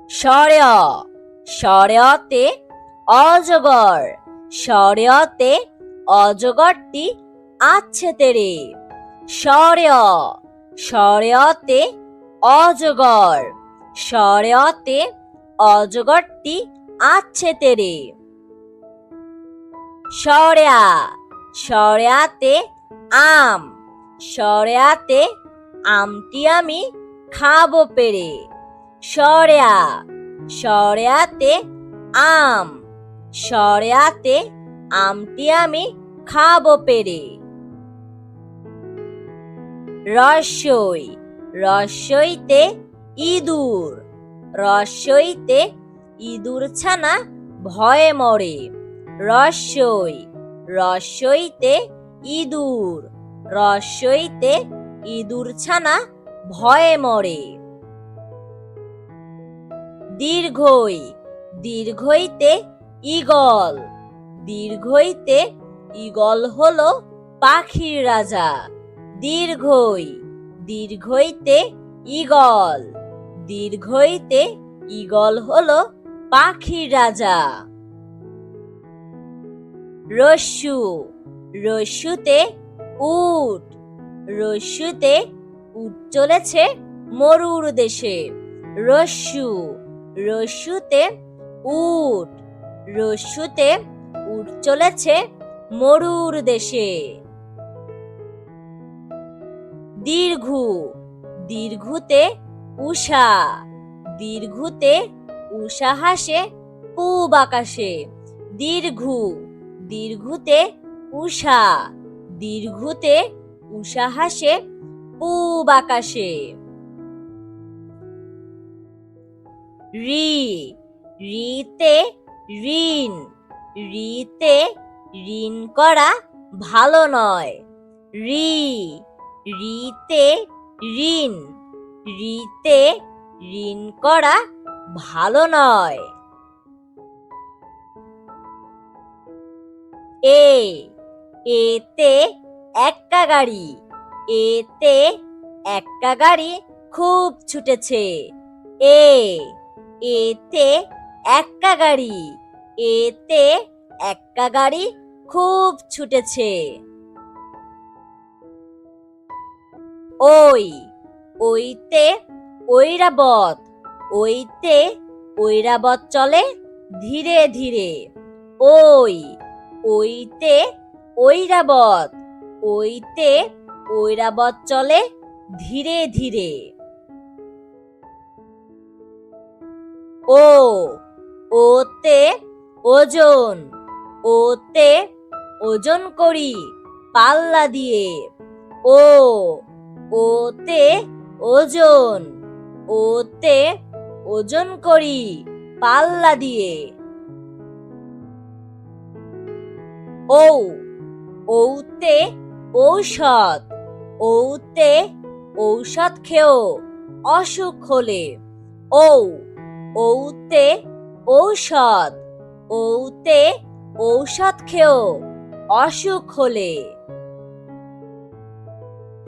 সরেয় সরেয়তে অজগর, সরেয়তে অজগরটি আছে তেরে। সরেয় সরেয়তে অজগর, সরেয়তে অজগরটি আছে তেরে। সরেয়া সরেয়াতে আম, সরেয়াতে আমটি আমি খাবো পেরে। সরেয়া সরেয়াতে আম, সরেয়াতে আমটি আমি খাবো পেরে। রস্যই রস্যইতে ইঁদুর, রস্যইতে ইঁদুর ছানা ভয়ে মরে। রস্যই রস্যইতে ইঁদুর, রস্যইতে ইঁদুর ছানা ভয়ে মরে। দীর্ঘই দীর্ঘইতে ঈগল, দীর্ঘইতে ঈগল হলো পাখির রাজা। দীর্ঘই দীর্ঘইতে ঈগল, দীর্ঘইতে ঈগল হলো পাখির রাজা। রস্যু রস্যুতে উট, রস্যুতে উট চলেছে মরুর দেশে। রস্যু রস্যুতে উট, রস্যুতে উট চলেছে মরুর দেশে। দীর্ঘু দীর্ঘুতে উষা, দীর্ঘুতে উষা হাসে পূব আকাশে। দীর্ঘু দীর্ঘুতে উষা, দীর্ঘুতে উষা হাসে পূব আকাশে। রি রিতে ঋণ, রিতে ঋণ করা ভালো নয়। রি রিতে ঋণ, রিতে ঋণ করা ভালো নয়। এতে এক্কা গাড়ি, এতে এক্কা গাড়ি খুব ছুটেছে। এতে এক্কা গাড়ি, এতে এক্কা গাড়ি খুব ছুটেছে। ওই ওইতে ঐরাবত, ওইতে ঐরাবত চলে ধীরে ধীরে। ওই ওইতে ঐরাবত, ওইতে ঐরাবত চলে ধীরে ধীরে। ওতে ওজন, ওতে ওজন করি পাল্লা দিয়ে। ওতে ওজন, ওতে ওজন করি পাল্লা দিয়ে। ওতে ঔষধ, ওতে ঔষধ খেও অসুখ হলে। ওতে ঔষধ, ওতে ঔষধ খেও অসুখ হলে।